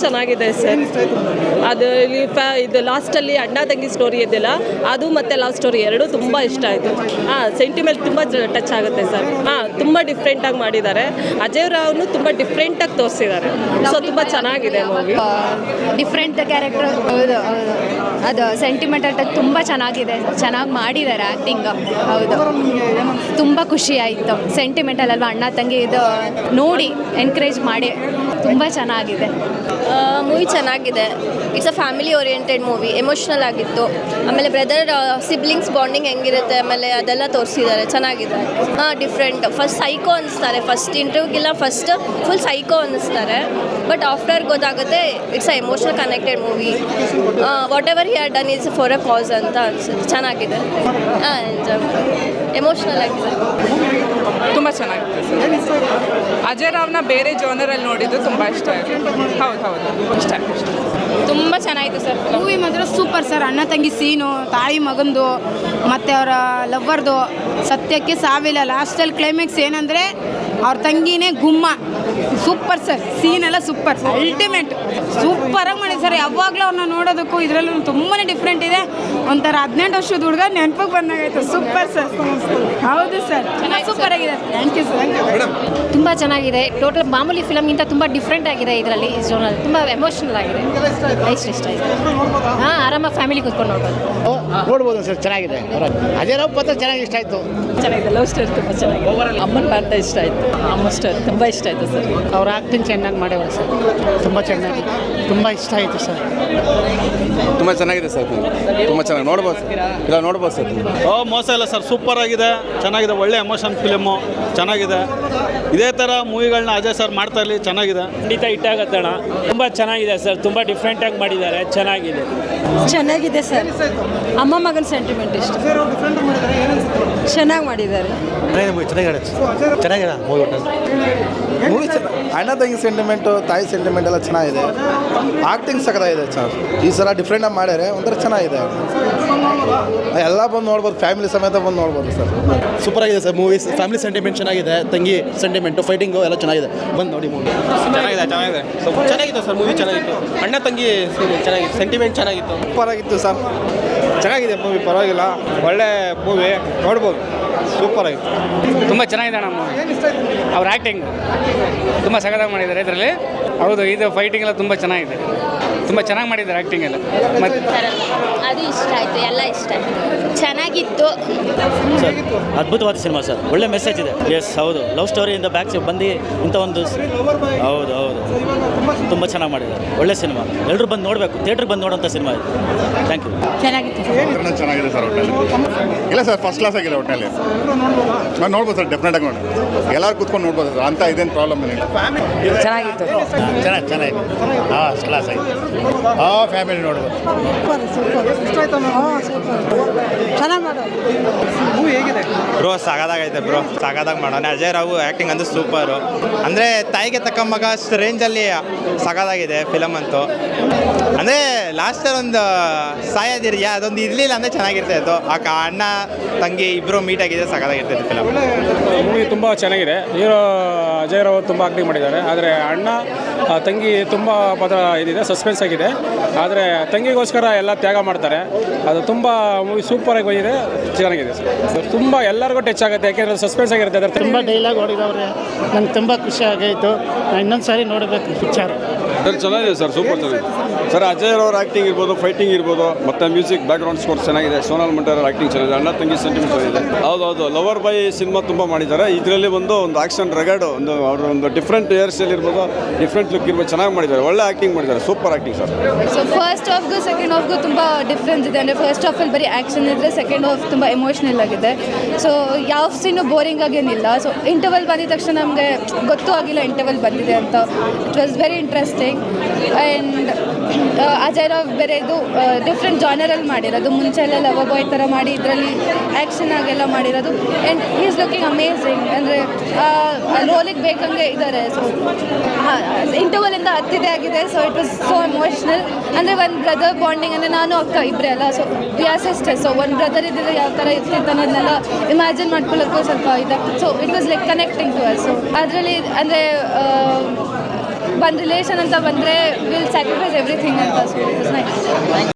ಚೆನ್ನಾಗಿದೆ ಸರ್. ಅದು ಇದು ಲಾಸ್ಟಲ್ಲಿ ಅಣ್ಣ ತಂಗಿ ಸ್ಟೋರಿ ಇದೆಯಲ್ಲ, ಅದು ಮತ್ತು ಲವ್ ಸ್ಟೋರಿ ಎರಡೂ ತುಂಬ ಇಷ್ಟ ಆಯಿತು. ಸೆಂಟಿಮೆಂಟ್ ತುಂಬ ಟಚ್ ಆಗುತ್ತೆ ಸರ್. ತುಂಬ ಡಿಫ್ರೆಂಟಾಗಿ ಮಾಡಿದ್ದಾರೆ. ಅಜಯ್ ರಾವ್ನು ತುಂಬ ಡಿಫ್ರೆಂಟಾಗಿ ತೋರಿಸಿದ್ದಾರೆ. ಸೊ ತುಂಬ ಚೆನ್ನಾಗಿದೆ ಮೂವಿ. Different character. ಹೌದು ಹೌದು, ಅದು ಸೆಂಟಿಮೆಂಟಲ್ ಟಚ್ ತುಂಬ ಚೆನ್ನಾಗಿದೆ, ಚೆನ್ನಾಗಿ ಮಾಡಿದ್ದಾರೆ ಆ್ಯಕ್ಟಿಂಗ್. ಹೌದು, ತುಂಬ ಖುಷಿ ಆಯಿತು. ಸೆಂಟಿಮೆಂಟಲ್ ಅಲ್ವಾ, ಅಣ್ಣ ತಂಗಿ ಇದು ನೋಡಿ ಎನ್ಕರೇಜ್ ಮಾಡಿ ತುಂಬ ಚೆನ್ನಾಗಿದೆ. ಮೂವಿ ಚೆನ್ನಾಗಿದೆ. It's a family oriented movie. Emotional ಆಗಿತ್ತು. ಆಮೇಲೆ ಬ್ರದರ್ ಸಿಬ್ಲಿಂಗ್ಸ್ ಬಾಂಡಿಂಗ್ ಹೆಂಗಿರುತ್ತೆ ಆಮೇಲೆ ಅದೆಲ್ಲ ತೋರಿಸಿದ್ದಾರೆ. ಚೆನ್ನಾಗಿದೆ. ಡಿಫ್ರೆಂಟ್. ಫಸ್ಟ್ ಸೈಕೋ ಅನ್ನಿಸ್ತಾರೆ. ಫಸ್ಟ್ ಇಂಟರ್ವ್ಯೂಗೆಲ್ಲ ಫಸ್ಟ್ ಫುಲ್ ಸೈಕೋ ಅನ್ನಿಸ್ತಾರೆ. ಬಟ್ ಆಫ್ಟರ್ ಗೊತ್ತಾಗುತ್ತೆ it's a emotional connected movie. Whatever he had done is for a cause ಅಂತ ಅನಿಸುತ್ತೆ. ಚೆನ್ನಾಗಿದೆ. ಎಂಜಾಯ್ ಮಾಡಿ. ಎಮೋಷ್ನಲ್ ಆಗಿದೆ. ತುಂಬ ಚೆನ್ನಾಗಿದೆ ಸರ್. ಅಜಯ್ ರಾವ್ನ ಬೇರೆ ಜೋನರಲ್ಲಿ ನೋಡಿದ್ದು ತುಂಬ ಇಷ್ಟ ಆಯಿತು. ಹೌದು ಇಷ್ಟ ಆಯಿತು. ತುಂಬ ಚೆನ್ನಾಗಿತ್ತು ಸರ್. ಮೂವಿ ಮಾತ್ರ ಸೂಪರ್ ಸರ್. ಅಣ್ಣ ತಂಗಿ ಸೀನು, ತಾಯಿ ಮಗಂದು ಮತ್ತು ಅವರ ಲವ್ವರ್ದು ಸತ್ಯಕ್ಕೆ ಸಾವಿಲ್ಲ. ಲಾಸ್ಟಲ್ಲಿ ಕ್ಲೈಮ್ಯಾಕ್ಸ್ ಏನಂದರೆ ಅವ್ರ ತಂಗಿನೇ ಗುಮ್ಮ. Super sir. ಸೀನೆಲ್ಲ ಸೂಪರ್, ಅಲ್ಟಿಮೇಟ್ ಸೂಪರಾಗಿ ಮಾಡಿ ಸರ್. ಯಾವಾಗಲೂ ಅವ್ರನ್ನ ನೋಡೋದಕ್ಕೂ ಇದರಲ್ಲೂ ತುಂಬಾ ಡಿಫ್ರೆಂಟ್ ಇದೆ. ಒಂಥರ 18 ವರ್ಷದ ಹುಡುಗ ನೆನಪಿಗೆ ಬಂದಾಗಾಯ್ತು. Super sir. ಹೌದು ಸರ್, ಸೂಪರ್ ಆಗಿದೆ. Thank you sir. ತುಂಬ ಚೆನ್ನಾಗಿದೆ. ಟೋಟಲ್ ಮಾಮೂಲಿ ಫಿಲಮ್ಗಿಂತ ತುಂಬ ಡಿಫ್ರೆಂಟ್ ಆಗಿದೆ. ಇದರಲ್ಲಿ ಜೋನಲ್ಲಿ ತುಂಬ ಎಮೋಷನಲ್ ಆಗಿದೆ. ಇಷ್ಟ ಆಯಿತು. ಆರಾಮಾಗಿ ಫ್ಯಾಮಿಲಿ ಕೂತ್ಕೊಂಡು ನೋಡ್ಬೋದು ಸರ್. ಚೆನ್ನಾಗಿದೆ. ಅಜಯ್ ರಾವ್ ಪಾತ್ರ ಚೆನ್ನಾಗಿ ಇಷ್ಟ ಆಯಿತು. ಚೆನ್ನಾಗಿದೆ. ಲವ್ ಸ್ಟೋರಿ ತುಂಬ ಚೆನ್ನಾಗಿದೆ. ಅಮ್ಮನ ಪಾತ್ರ ಇಷ್ಟ ಆಯಿತು. ಅಮ್ಮ ಸ್ಟೋರಿ ತುಂಬ ಇಷ್ಟ ಆಯಿತು ಸರ್. ಅವ್ರ ಆ್ಯಕ್ಟಿಂಗ್ ಚೆನ್ನಾಗಿ ಮಾಡ್ಯಾವ್ರೆ ಸರ್. ತುಂಬ ಚೆನ್ನಾಗಿ, ತುಂಬ ಇಷ್ಟ ಆಯಿತು ಸರ್. ತುಂಬ ಚೆನ್ನಾಗಿದೆ ಸರ್. ತುಂಬ ಚೆನ್ನಾಗಿ ನೋಡ್ಬೋದು ಇಲ್ಲ ನೋಡ್ಬೋದು ಸರ್. ಮೋಸ ಇಲ್ಲ ಸರ್. ಸೂಪರ್ ಆಗಿದೆ, ಚೆನ್ನಾಗಿದೆ. ಒಳ್ಳೆ ಎಮೋಷನ್ ಫಿಲಮು ಚೆನ್ನಾಗಿದೆ. ಇದೇ ಥರ ಮೂವಿಗಳನ್ನ ಅಜಯ್ ಸರ್ ಮಾಡ್ತಾ ಇರಲಿ. ಚೆನ್ನಾಗಿದೆ. ಖಂಡಿತ ಇಟ್ಟಾಗತ್ತಣ. ತುಂಬ ಚೆನ್ನಾಗಿದೆ ಸರ್. ತುಂಬ ಡಿಫ್ರೆಂಟಾಗಿ ಮಾಡಿದ್ದಾರೆ. ಚೆನ್ನಾಗಿದೆ ಸರ್. ಅಮ್ಮ ಮಗನ ಸೆಂಟಿಮೆಂಟ್ ಇಷ್ಟ. ಚೆನ್ನಾಗಿ ಮಾಡಿದ್ದಾರೆ. ಚೆನ್ನಾಗಿದೆ ಮೂವಿ ಅಣ್ಣ ತಂಗಿ ಸೆಂಟಿಮೆಂಟು, ತಾಯಿ ಸೆಂಟಿಮೆಂಟ್ ಎಲ್ಲ ಚೆನ್ನಾಗಿದೆ. ಆ್ಯಕ್ಟಿಂಗ್ ಸಖತ್ತಾಗಿದೆ. ಈ ಸಲ ಡಿಫ್ರೆಂಟಾಗಿ ಮಾಡ್ಯಾರೆ. ಒಂಥರ ಚೆನ್ನಾಗಿದೆ. ಎಲ್ಲ ಬಂದು ನೋಡ್ಬೋದು. ಫ್ಯಾಮಿಲಿ ಸಮೇತ ಬಂದು ನೋಡ್ಬೋದು ಸರ್. ಸೂಪರ್ ಆಗಿದೆ ಸರ್. ಮೂವೀಸ್ ಫ್ಯಾಮಿಲಿ ಸೆಂಟಿಮೆಂಟ್ ಚೆನ್ನಾಗಿದೆ. ತಂಗಿ ಸೆಂಟಿಮೆಂಟು, ಫೈಟಿಂಗು ಎಲ್ಲ ಚೆನ್ನಾಗಿದೆ. ಬಂದು ನೋಡಿ ಮೂವಿ. ಚೆನ್ನಾಗಿದೆ ಸರ್. ಮೂವಿ ಚೆನ್ನಾಗಿತ್ತು. ಅಣ್ಣ ತಂಗಿ ಚೆನ್ನಾಗಿತ್ತು. ಸೆಂಟಿಮೆಂಟ್ ಚೆನ್ನಾಗಿತ್ತು. ಸೂಪರ್ ಆಗಿತ್ತು ಸರ್. ಚೆನ್ನಾಗಿದೆ ಮೂವಿ. ಪರವಾಗಿಲ್ಲ, ಒಳ್ಳೆ ಮೂವಿ. ನೋಡ್ಬೋದು. ಸೂಪರ್ ಆಗಿತ್ತು. ತುಂಬ ಚೆನ್ನಾಗಿದೆ ಅಣ್ಣ ಮೂವಿ. ಅವ್ರ ಆ್ಯಕ್ಟಿಂಗ್ ತುಂಬ ಸಖತ್ತಾಗಿ ಮಾಡಿದ್ದಾರೆ ಇದರಲ್ಲಿ. ಹೌದು, ಇದು ಫೈಟಿಂಗ್ ಎಲ್ಲ ತುಂಬ ಚೆನ್ನಾಗಿದೆ. ತುಂಬ ಚೆನ್ನಾಗಿ ಮಾಡಿದ್ದಾರೆ ಆ್ಯಕ್ಟಿಂಗ್ ಎಲ್ಲ. ಮತ್ತು ಅದು ಇಷ್ಟ ಆಯಿತು. ಎಲ್ಲ ಇಷ್ಟ ಆಯಿತು. ಚೆನ್ನಾಗಿತ್ತು. ಅದ್ಭುತವಾದ ಸಿನಿಮಾ ಸರ್. ಒಳ್ಳೆ ಮೆಸೇಜ್ ಇದೆ. ಎಸ್, ಹೌದು. ಲವ್ ಸ್ಟೋರಿಯಿಂದ ಬ್ಯಾಕ್ ಬಂದು ಇಂಥ ಒಂದು ಹೌದು ತುಂಬ ಚೆನ್ನಾಗಿ ಮಾಡಿದ್ದಾರೆ. ಒಳ್ಳೆ ಸಿನಿಮಾ. ಎಲ್ಲರೂ ಬಂದು ನೋಡಬೇಕು. ಥಿಯೇಟ್ರಿಗೆ ಬಂದು ನೋಡೋಂಥ ಸಿನಿಮಾ ಇದು. Thank you. ಚೆನ್ನಾಗಿತ್ತು. ಚೆನ್ನಾಗಿದೆ ಸರ್. ಹೋಟೆಲ್ ಇಲ್ಲ ಸರ್, ಫಸ್ಟ್ ಕ್ಲಾಸ್ ಆಗಿದೆ ಹೋಟೆಲ್. ನಾನು ನೋಡ್ಬೋದು ಸರ್. ಡೆಫಿನೆಟಾಗಿ ನೋಡಿ. ಎಲ್ಲರೂ ಕೂತ್ಕೊಂಡು ನೋಡ್ಬೋದು ಸರ್. ಅಂತ ಇದೇನು ಪ್ರಾಬ್ಲಮ್ ಏನಿಲ್ಲ. ಚೆನ್ನಾಗಿತ್ತು. ಚೆನ್ನಾಗಿದೆ. ಫಸ್ಟ್ ಕ್ಲಾಸ್ ಆಗಿದೆ. ಫ್ಯಾಮಿಲಿ ನೋಡ್ಬೋದು. ಚೆನ್ನಾಗಿ ಮಾಡೋದು. Bro ಸಾಕಾಗೈತೆ bro. ಸಾಕಾದಾಗ ಮಾಡೋಣ. ಅಜಯ್ ರಾವ್ ಆ್ಯಕ್ಟಿಂಗ್ ಅಂದ್ರೆ ಸೂಪರು. ಅಂದರೆ ತಾಯಿಗೆ ತಕ್ಕ ಮಗ ಅಷ್ಟು ರೇಂಜಲ್ಲಿ ಸಾಕಾಗಿದೆ ಫಿಲಮ್ ಅಂತೂ. ಅಂದರೆ ಲಾಸ್ಟಲ್ಲಿ ಒಂದು ಸಾಯೋದಿದೆಯಾ, ಅದೊಂದು ಇರಲಿಲ್ಲ ಅಂದರೆ ಚೆನ್ನಾಗಿರ್ತಾಯಿತ್ತು. ಅಣ್ಣ ತಂಗಿ ಇಬ್ಬರು ಮೀಟ್ ಆಗಿದೆ. ಸಾಕಾಗಿರ್ತೈತೆ ಫಿಲಮ್. ಮೂವಿ ತುಂಬ ಚೆನ್ನಾಗಿದೆ. ಹೀರೋ ಅಜಯ್ ರಾವ್ ತುಂಬ ಆ್ಯಕ್ಟಿಂಗ್ ಮಾಡಿದ್ದಾರೆ. ಆದರೆ ಅಣ್ಣ ತಂಗಿ ತುಂಬ ಪದ ಇದಿದೆ, ಸಸ್ಪೆನ್ಸ್ ಆಗಿದೆ. ಆದರೆ ತಂಗಿಗೋಸ್ಕರ ಎಲ್ಲ ತ್ಯಾಗ ಮಾಡ್ತಾರೆ. ಅದು ತುಂಬ ಮೂವಿ ಸೂಪರಾಗಿ ಬಂದಿದೆ. ಚೆನ್ನಾಗಿದೆ ಸರ್. ತುಂಬ ಎಲ್ಲರಿಗೂ ಟಚ್ ಆಗುತ್ತೆ. ಯಾಕೆಂದರೆ ಸಸ್ಪೆನ್ಸ್ ಆಗಿರುತ್ತೆ. ಅದರ ತುಂಬ ಡೈಲಾಗ್ ಹೊಡಿದವ್ರೆ. ನಂಗೆ ತುಂಬ ಖುಷಿ ಆಗೈತು. ಇನ್ನೊಂದು ಸಾರಿ ನೋಡಬೇಕು ಪಿಕ್ಚರ್. ಸರ್ ಚೆನ್ನಾಗಿದೆ ಸರ್. ಸೂಪರ್ ಚೆನ್ನಾಗಿದೆ ಸರ್. ಅಜಯ್ ಅವ್ರ ಆ್ಯಕ್ಟಿಂಗ್ ಇರ್ಬೋದು, ಫೈಟಿಂಗ್ ಇರ್ಬೋದು, ಮತ್ತು ಮ್ಯೂಸಿಕ್ ಬ್ಯಾಕ್ಗ್ರೌಂಡ್ ಸ್ಕೋರ್ ಚೆನ್ನಾಗಿದೆ. ಸೋನಾಲ್ ಮಂಟರ್ ಆ್ಯಕ್ಟಿಂಗ್ ಚೆನ್ನಾಗಿದೆ. ಅಣ್ಣ ತಂಗಿ ಸೆಂಟಿಮೆಂಟ್ ಚೆನ್ನಾಗಿದೆ. ಹೌದು. ಲವರ್ ಬಾಯ್ ಸಿನಿಮಾ ತುಂಬ ಮಾಡಿದ್ದಾರೆ. ಇದರಲ್ಲಿ ಒಂದು ಆಕ್ಷನ್ ರಗಡ್ ಅವರು ಒಂದು ಡಿಫ್ರೆಂಟ್ ಹೇರ್ ಸ್ಟೈಲ್ ಇರ್ಬೋದು, ಡಿಫ್ರೆಂಟ್ ಲುಕ್ ಇರ್ಬೋದು, ಚೆನ್ನಾಗಿ ಮಾಡಿದ್ದಾರೆ. ಒಳ್ಳೆ ಆ್ಯಕ್ಟಿಂಗ್ ಮಾಡಿದ್ದಾರೆ. Super acting sir. So first ಹಾಫ್ಗೂ ಸೆಕೆಂಡ್ ಹಾಫ್ಗೂ ತುಂಬ ಡಿಫ್ರೆನ್ಸ್ ಇದೆ. ಅಂದರೆ ಫಸ್ಟ್ ಹಾಫಲ್ಲಿ ಬರೀ ಆ್ಯಕ್ಷನ್ ಇದ್ದರೆ ಸೆಕೆಂಡ್ ಹಾಫ್ ತುಂಬ ಎಮೋಷ್ನಲ್ ಆಗಿದೆ. ಸೊ ಯಾವ ಸೀನು ಬೋರಿಂಗ್ ಆಗೇನಿಲ್ಲ. ಸೊ ಇಂಟರ್ವಲ್ ಬಂದಿದ ತಕ್ಷಣ ನಮಗೆ ಗೊತ್ತೂ ಆಗಿಲ್ಲ ಇಂಟರ್ವಲ್ ಬಂದಿದೆ ಅಂತ. It was very interesting. And Ajay Rao ಬೇರೆ ಇದು ಡಿಫ್ರೆಂಟ್ ಜಾನರಲ್ಲಿ ಮಾಡಿರೋದು. ಮುಂಚೆ ಎಲ್ಲ ಲವ್ ಬಾಯ್ ಥರ ಮಾಡಿ ಇದರಲ್ಲಿ ಆ್ಯಕ್ಷನ್ ಆಗೆಲ್ಲ ಮಾಡಿರೋದು. And he is looking amazing. ಅಂದರೆ ರೋಲಿಗೆ ಬೇಕಂಗೆ ಇದ್ದಾರೆ. ಸೊ ಇಂಟರ್ವಲಿಂದ ಹತ್ತಿದೆ ಆಗಿದೆ. So it was so emotional. ಅಂದರೆ ಒಂದು ಬ್ರದರ್ ಬಾಂಡಿಂಗ್. ಅಂದರೆ ನಾನು ಅಕ್ಕ ಇಬ್ಬರೇ ಅಲ್ಲ. So we are sisters. So ಒಂದು ಬ್ರದರ್ ಇದ್ದರೆ ಯಾವ ಥರ ಇರ್ತಿತ್ತು ಅನ್ನೋದನ್ನೆಲ್ಲ ಇಮ್ಯಾಜಿನ್ ಮಾಡ್ಕೊಳ್ಳೋಕ್ಕೂ ಸ್ವಲ್ಪ ಇದಾಗ್ತದೆ. So it was like connecting to us. So ಅದರಲ್ಲಿ ಅಂದರೆ ಬಂದು ರಿಲೇಷನ್ ಅಂತ ಬಂದರೆ ವಿಲ್ ಸ್ಯಾಕ್ರಿಫೈಸ್ ಎವ್ರಿಥಿಂಗ್ ಅಂತ ಸೊ ಇಟ್ಸ್ ನೈಸ್.